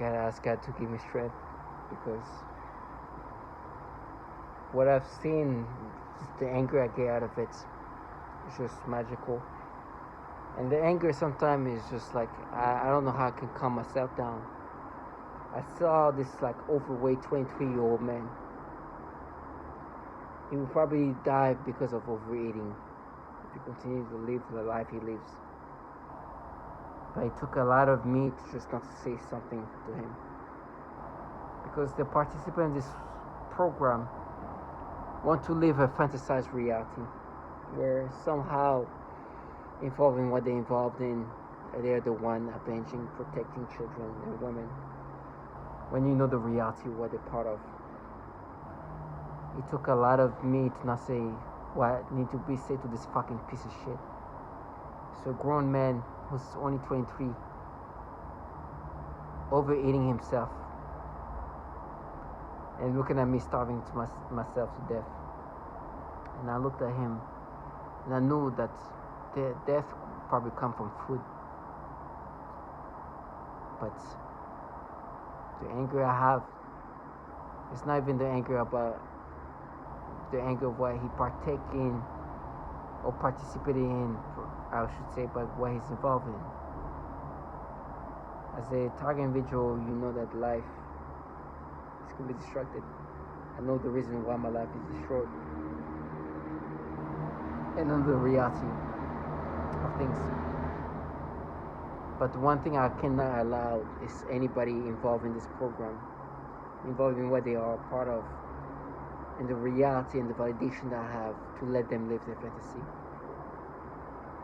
gotta ask God to give me strength, because what I've seen, the anger I get out of it, is just magical. And the anger sometimes is just like, I don't know how I can calm myself down. I saw this like overweight 23-year-old man. He will probably die because of overeating if he continues to live the life he lives. But it took a lot of me to just not say something to him, because the participants in this program want to live a fantasized reality where somehow, involving what they're involved in, they're the one avenging, protecting children and women, when you know the reality of what they're part of. It took a lot of me to not say what need to be said to this fucking piece of shit. So a grown man who's only 23, overeating himself, and looking at me starving to myself to death. And I looked at him, and I knew that the death probably come from food. But the anger I have, it's not even the anger about the anger of what he partake in or participated in, I should say, but what he's involved in. As a target individual, you know that life is going to be destructed. I know the reason why my life is destroyed, and I know the reality of things. But the one thing I cannot allow is anybody involved in this program, involved in what they are a part of, and the reality and the validation that I have, to let them live their fantasy.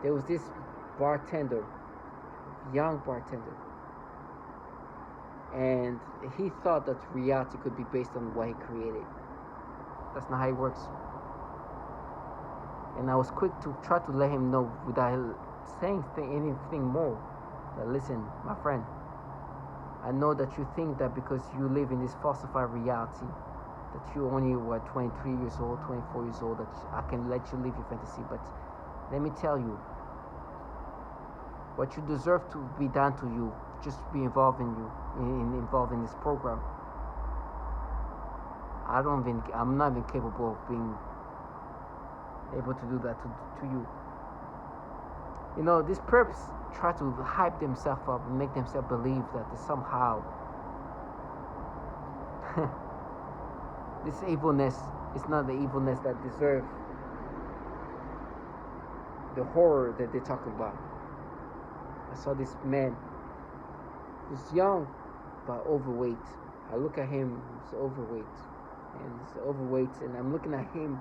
There was this bartender, young bartender, and he thought that reality could be based on what he created. That's not how it works. And I was quick to try to let him know without saying anything more, that listen, my friend, I know that you think that because you live in this falsified reality, that you only were 23 years old, 24 years old, that I can let you live your fantasy. But let me tell you, what you deserve to be done to you, just be involved in you, involved in this program. I'm not even capable of being able to do that to you. You know, these perps try to hype themselves up and make themselves believe that somehow this evilness is not the evilness that deserves the horror that they're talking about. I saw this man who's young but overweight. I look at him, he's overweight, and I'm looking at him,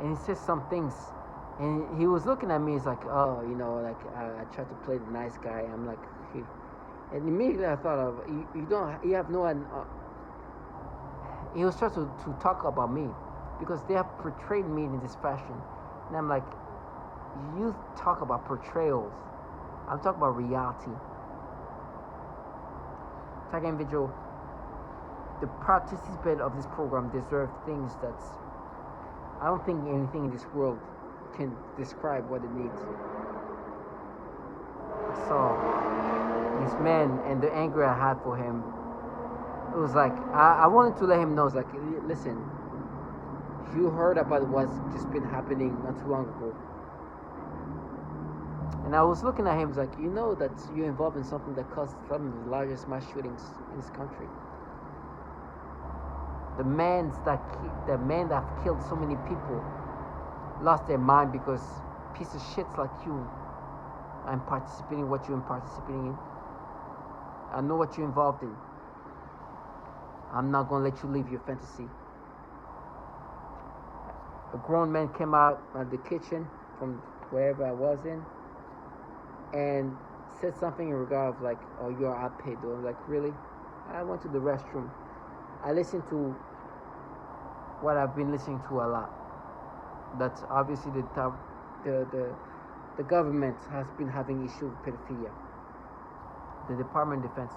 and he says some things, and he was looking at me. He's like, oh, you know, like I tried to play the nice guy. I'm like, hey. And immediately I thought of you have no. He was trying to talk about me, because they have portrayed me in this fashion, and I'm like, you talk about portrayals. I'm talking about reality. Target individual, the participant of this program deserve things that I don't think anything in this world can describe what it needs. I saw this man and the anger I had for him. It was like, I wanted to let him know, it's like, listen, you heard about what's just been happening not too long ago. And I was looking at him, like, you know that you're involved in something that caused some of the largest mass shootings in this country. The men that have killed so many people lost their mind because piece of shits like you are participating in what you're participating in. I know what you're involved in. I'm not going to let you live your fantasy. A grown man came out of the kitchen from wherever I was in and said something in regard of like, oh, you're outpaid. I'm like, really? I went to the restroom. I listened to what I've been listening to a lot. That's obviously the government has been having issues with pedophilia. The Department of Defense.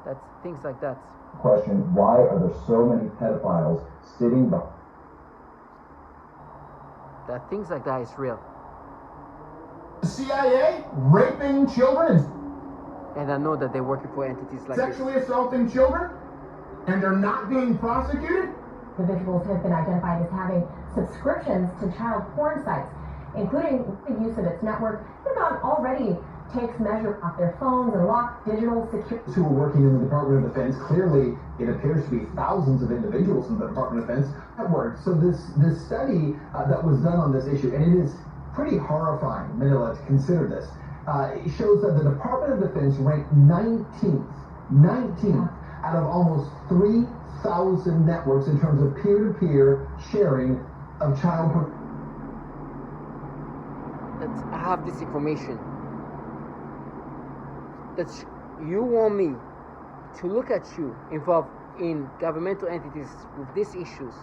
That's things like that. Question, why are there so many pedophiles sitting by? That things like that is real. The CIA raping children? And I know that they're working for entities like sexually this. assaulting children, and they're not being prosecuted? Individuals have been identified as having subscriptions to child porn sites, including the use of its network. Pentagon already takes measures off their phones and lock digital security. Who are working in the Department of Defense, clearly it appears to be thousands of individuals in the Department of Defense at work. So this study that was done on this issue, and it is pretty horrifying, Manila, to consider this. It shows that the Department of Defense ranked 19th out of almost 3,000 networks in terms of peer-to-peer sharing of child porn. I have this information. That you want me to look at you involved in governmental entities with these issues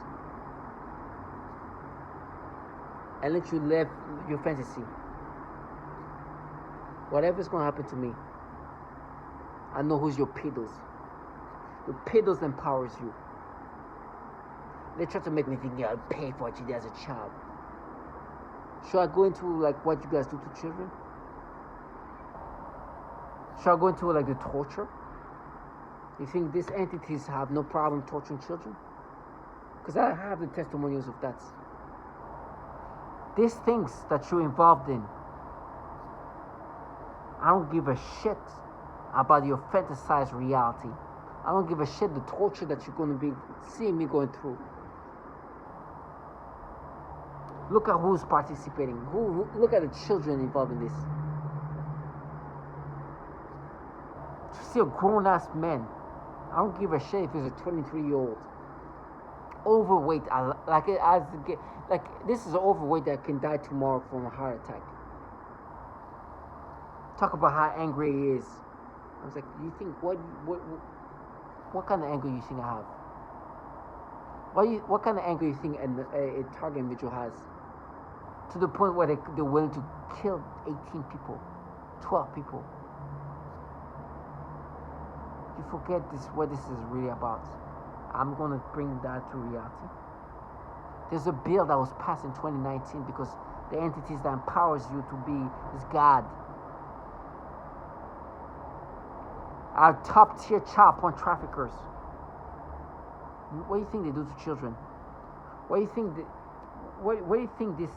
and let you live your fantasy. Whatever's gonna happen to me, I know who's your pedos. Your pedos empowers you. They try to make me think, yeah, I'll pay for what you did as a child. Should I go into like what you guys do to children? Should I go into like the torture? You think these entities have no problem torturing children? Because I have the testimonials of that. These things that you're involved in, I don't give a shit about your fantasized reality. I don't give a shit the torture that you're going to be seeing me going through. Look at who's participating. Look at the children involved in this. To see a grown-ass man, I don't give a shit if he's a 23-year-old. Overweight, this is an overweight that can die tomorrow from a heart attack. Talk about how angry he is. I was like, you think what kind of anger you think I have? What kind of anger you think a target individual has? To the point where they're willing to kill 18 people, 12 people. You forget what this is really about. I'm going to bring that to reality. There's a bill that was passed in 2019 because the entities that empowers you to be is God. Our top tier child porn traffickers. What do you think they do to children? What do you think? What do you think these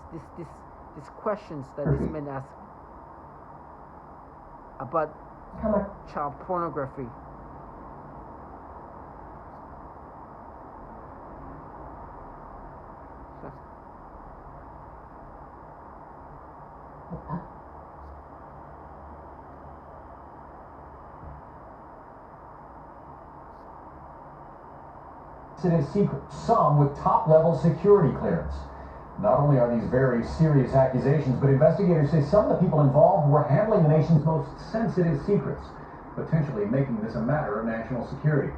questions that this man ask about child pornography? Sensitive secrets, some with top-level security clearance. Not only are these very serious accusations, but investigators say some of the people involved were handling the nation's most sensitive secrets, potentially making this a matter of national security.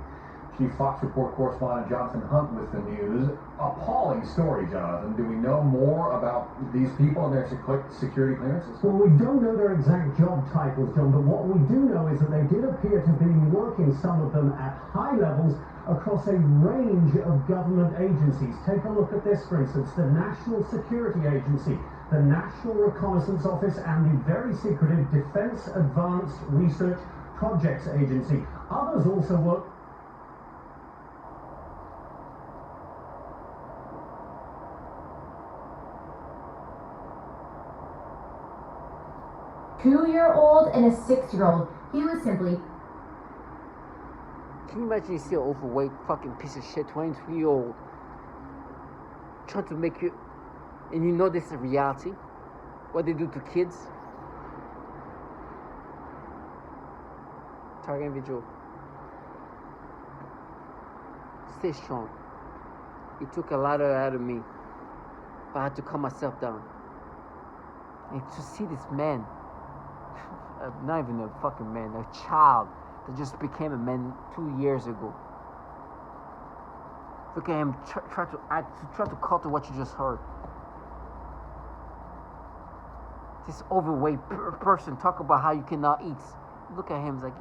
Chief Fox Report correspondent Jonathan Hunt with the news. Appalling story, Jonathan. Do we know more about these people and their security clearances? Well, we don't know their exact job titles, John, but what we do know is that they did appear to be working, some of them at high levels, across a range of government agencies. Take a look at this, for instance, the National Security Agency, the National Reconnaissance Office, and the very secretive Defense Advanced Research Projects Agency. Others also work. Two-year-old and a 6-year-old. He was simply. Can you imagine you see an overweight fucking piece of shit 23-year-old trying to make you, and you know this is reality, what they do to kids? Target individual. Stay strong. It took a lot out of me, but I had to calm myself down. And to see this man, not even a fucking man, a child that just became a man 2 years ago. Look at him try to counter what you just heard. This overweight person talk about how you cannot eat. Look at him, it's like,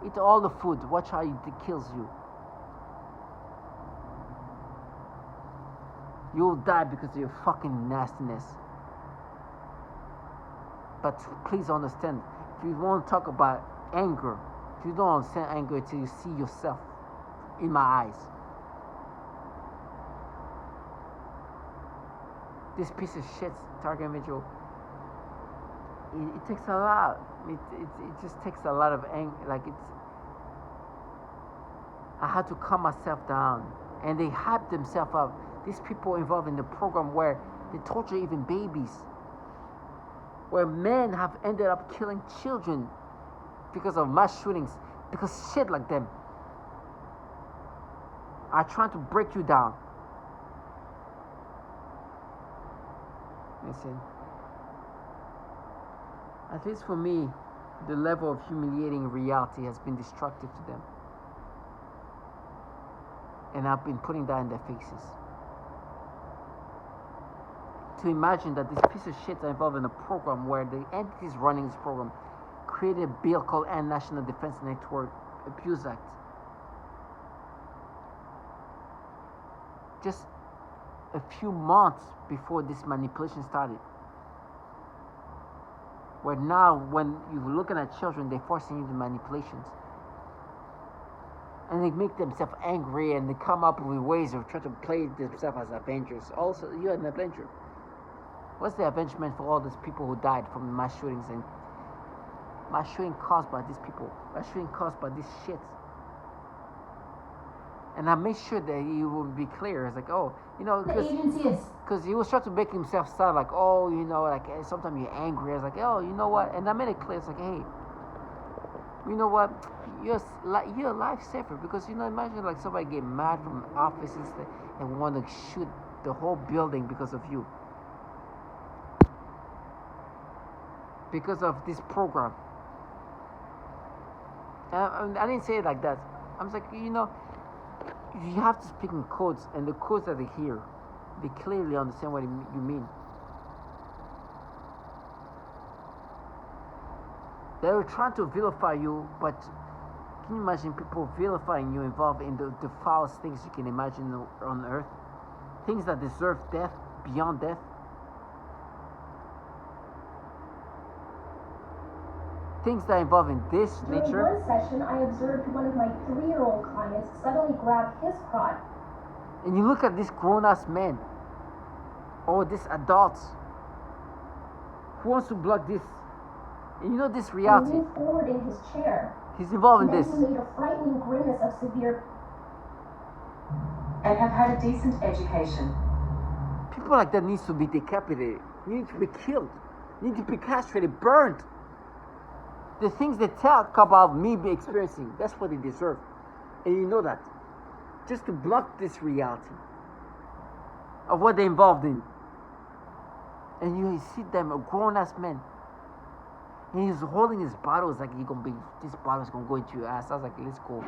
eat all the food. Watch how it kills you. You'll die because of your fucking nastiness. But please understand, If you want to talk about anger, if you don't understand anger until you see yourself in my eyes. This piece of shit, target individual, it takes a lot. It just takes a lot of anger. Like I had to calm myself down. And they hype themselves up. These people involved in the program where they torture even babies. Where men have ended up killing children because of mass shootings. Because shit like them are trying to break you down. Listen. At least for me, the level of humiliating reality has been destructive to them. And I've been putting that in their faces. To imagine that these piece of shit are involved in a program where the entities running this program created a bill called National Defense Network Abuse Act. Just a few months before this manipulation started. Where now when you're looking at children, they're forcing you to manipulations. And they make themselves angry and they come up with ways of trying to play themselves as avengers. Also, you're an avenger. What's the avengement for all these people who died from the mass shootings and mass shooting caused by these people? Mass shooting caused by this shit. And I made sure that he would be clear. It's like, oh, you know, because he was trying to make himself sound like, oh, you know, like sometimes you're angry. I was like, oh, you know what? And I made it clear. It's like, hey, you know what? You're a lifesaver because, you know, imagine like somebody get mad from offices and want to shoot the whole building because of you. Because of this program. I didn't say it like that. I was like, you know, you have to speak in codes, and the codes that they hear, they clearly understand what you mean. They were trying to vilify you, but can you imagine people vilifying you involved in the foulest things you can imagine on earth? Things that deserve death, beyond death. Things that involve in this nature. During one session, I observed one of my 3-year-old clients suddenly grab his crotch. And you look at these grown-ass men, or these adults, who wants to block this. And you know this reality. He moved forward in his chair. He's involved in this. He made a frightening grimace of severe. And have had a decent education. People like that needs to be decapitated, need to be killed, need to be castrated, burned. The things they talk about me be experiencing, that's what they deserve. And you know that. Just to block this reality of what they're involved in. And you see them, a grown-ass man. And he's holding his bottles like this bottle's gonna go into your ass. I was like, let's go.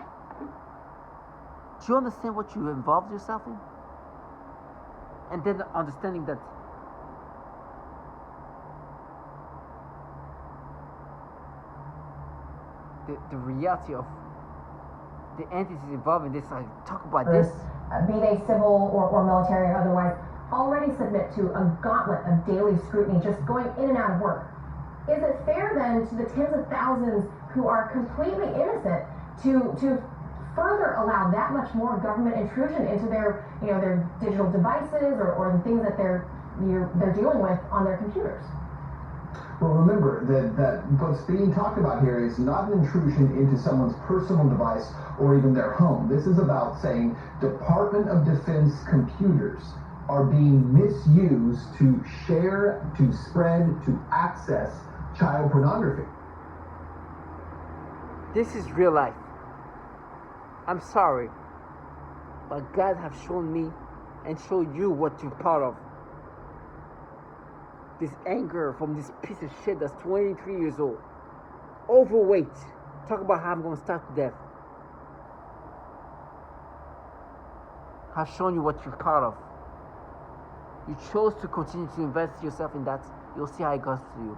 Do you understand what you involved yourself in? And then understanding that the reality of the entities involved in this, I talk about this. Be they civil or military or otherwise, already submit to a gauntlet of daily scrutiny just going in and out of work. Is it fair then to the tens of thousands who are completely innocent to further allow that much more government intrusion into their digital devices or the things that they're dealing with on their computers? Well, remember that what's being talked about here is not an intrusion into someone's personal device or even their home. This is about saying Department of Defense computers are being misused to share, to spread, to access child pornography. This is real life. I'm sorry, but God have shown me and showed you what you're part of. This anger from this piece of shit that's 23 years old. Overweight. Talk about how I'm going to starve to death. I've shown you what you're part of. You chose to continue to invest yourself in that. You'll see how it goes to you.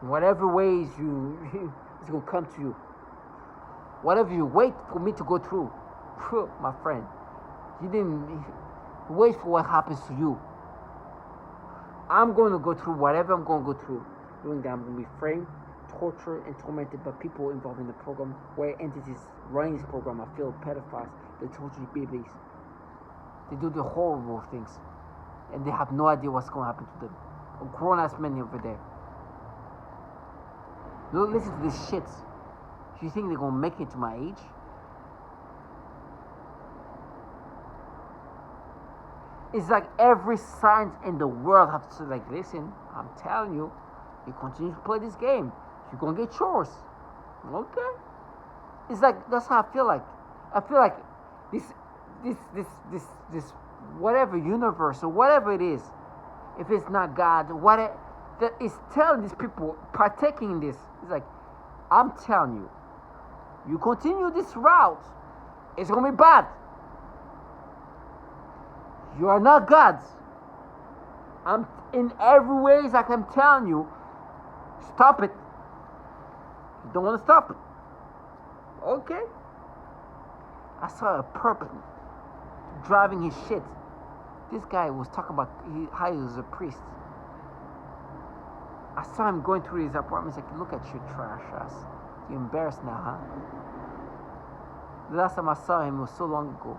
In whatever ways it's going to come to you. Whatever you wait for me to go through. My friend. You didn't wait for what happens to you. I'm going to go through whatever I'm going to go through. Doing that, I'm going to be framed, tortured, and tormented by people involved in the program, where entities running this program are filled pedophiles. They torture babies. They do the horrible things. And they have no idea what's going to happen to them. Grown-ass men over there. Don't listen to this shit. Do you think they're going to make it to my age? It's like every science in the world have to say, like, listen, I'm telling you, you continue to play this game, you're gonna get chores. Okay. It's like, that's how I feel like. I feel like this whatever universe or whatever it is, if it's not God, whatever that is telling these people partaking in this, it's like, I'm telling you, you continue this route, it's gonna be bad. You are not gods. I'm in every way, like I'm telling you, stop it. You don't want to stop it. Okay. I saw a perp driving his shit. This guy was talking about how he was a priest. I saw him going through his apartment. He's like, look at you, trash ass. You embarrassed now, huh? The last time I saw him was so long ago.